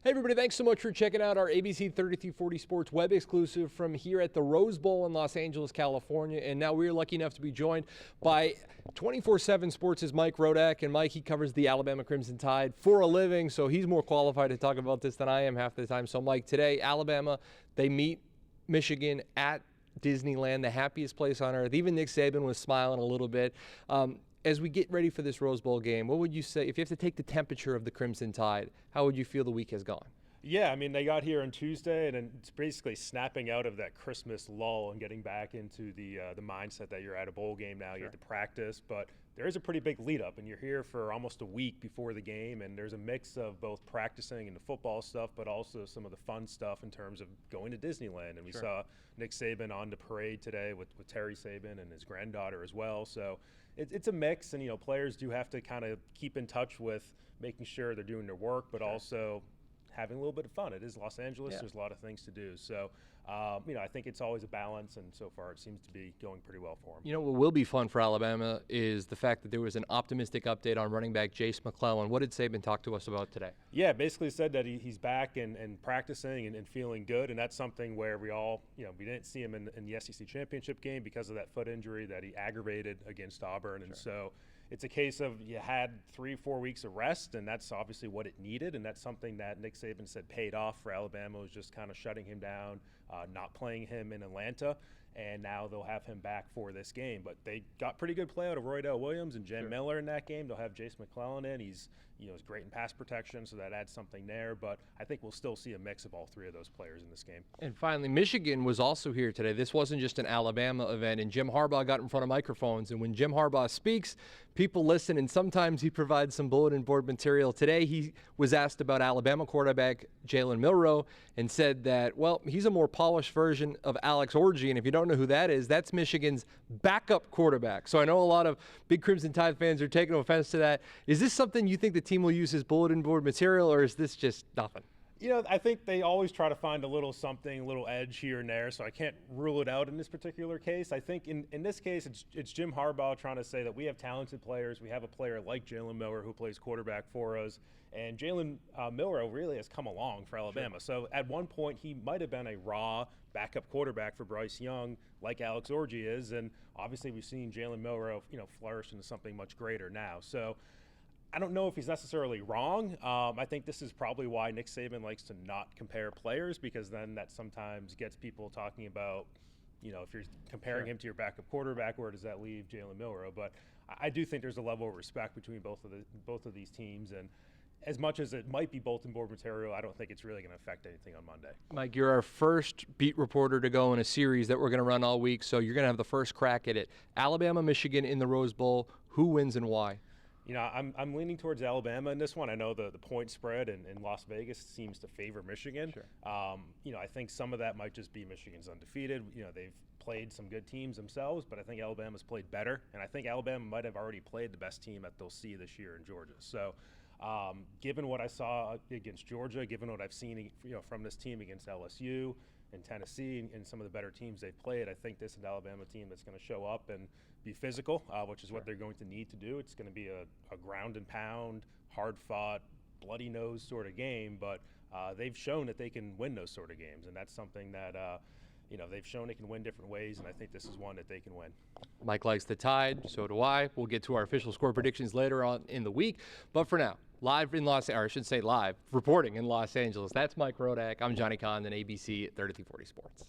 Hey everybody, thanks so much for checking out our ABC 3340 Sports web exclusive from here at the Rose Bowl in Los Angeles, California. And now we're lucky enough to be joined by 24/7 Sports' Mike Rodak. And Mike, he covers the Alabama Crimson Tide for a living, so he's more qualified to talk about this than I am half the time. So Mike, today Alabama, they meet Michigan at Disneyland, the happiest place on earth. Even Nick Saban was smiling a little bit. As we get ready for this Rose Bowl game, what would you say, if you have to take the temperature of the Crimson Tide, how would you feel the week has gone? Yeah, I mean, they got here on Tuesday, and it's basically snapping out of that Christmas lull and getting back into the mindset that you're at a bowl game now. You have to practice, but there is a pretty big lead up, and you're here for almost a week before the game, and there's a mix of both practicing and the football stuff, but also some of the fun stuff in terms of going to Disneyland. And we saw Nick Saban on the parade today with Terry Saban and his granddaughter as well. So it's a mix, and players do have to kind of keep in touch with making sure they're doing their work, but also having a little bit of fun. It is Los Angeles. There's a lot of things to do. So, I think it's always a balance, and so far it seems to be going pretty well for them. What will be fun for Alabama is the fact that there was an optimistic update on running back Jace McClellan. What did Saban talk to us about today? Yeah, basically said that he's back and practicing and feeling good, and that's something where we all, we didn't see him in the SEC championship game because of that foot injury that he aggravated against Auburn, and so it's a case of you had 3-4 weeks of rest, and that's obviously what it needed, and that's something that Nick Saban said paid off for Alabama, was just kind of shutting him down, not playing him in Atlanta, and now they'll have him back for this game. But they got pretty good play out of Roydell Williams and Jen Miller in that game. They'll have Jace McClellan in. He's great in pass protection, so that adds something there. But I think we'll still see a mix of all three of those players in this game. And finally, Michigan was also here today. This wasn't just an Alabama event, and Jim Harbaugh got in front of microphones. And when Jim Harbaugh speaks, people listen, and sometimes he provides some bulletin board material. Today, he was asked about Alabama quarterback Jalen Milroe and said that, well, he's a more polished version of Alex Orji, and if you don't know who that is, that's Michigan's backup quarterback. So I know a lot of big Crimson Tide fans are taking offense to that. Is this something you think the team will use as bulletin board material, or is this just nothing? I think they always try to find a little something, a little edge here and there, so I can't rule it out in this particular case. I think in this case, it's Jim Harbaugh trying to say that we have talented players. We have a player like Jalen Miller who plays quarterback for us, and Jalen Milroe really has come along for Alabama. So at one point, he might have been a raw backup quarterback for Bryce Young, like Alex Orji is, and obviously we've seen Jalen Milroe, flourish into something much greater now. So I don't know if he's necessarily wrong. I think this is probably why Nick Saban likes to not compare players, because then that sometimes gets people talking about, if you're comparing him to your backup quarterback, where does that leave Jalen Milroe? But I do think there's a level of respect between both of these teams, and as much as it might be bulletin board material, I don't think it's really going to affect anything on Monday. Mike, you're our first beat reporter to go in a series that we're going to run all week, so you're going to have the first crack at it. Alabama, Michigan in the Rose Bowl. Who wins and why? I'm leaning towards Alabama in this one. I know the point spread in Las Vegas seems to favor Michigan. I think some of that might just be Michigan's undefeated. They've played some good teams themselves, but I think Alabama's played better, and I think Alabama might have already played the best team that they'll see this year in Georgia. So given what I saw against Georgia, given what I've seen from this team against LSU and Tennessee and some of the better teams they've played, I think this is an Alabama team that's going to show up and be physical, which is what they're going to need to do. It's going to be a ground and pound, hard-fought, bloody-nose sort of game, but they've shown that they can win those sort of games, and that's something that they've shown they can win different ways, and I think this is one that they can win. Mike likes the Tide, so do I. We'll get to our official score predictions later on in the week, but for now, reporting in Los Angeles, that's Mike Rodak. I'm Johnny Congdon, ABC 3340 Sports.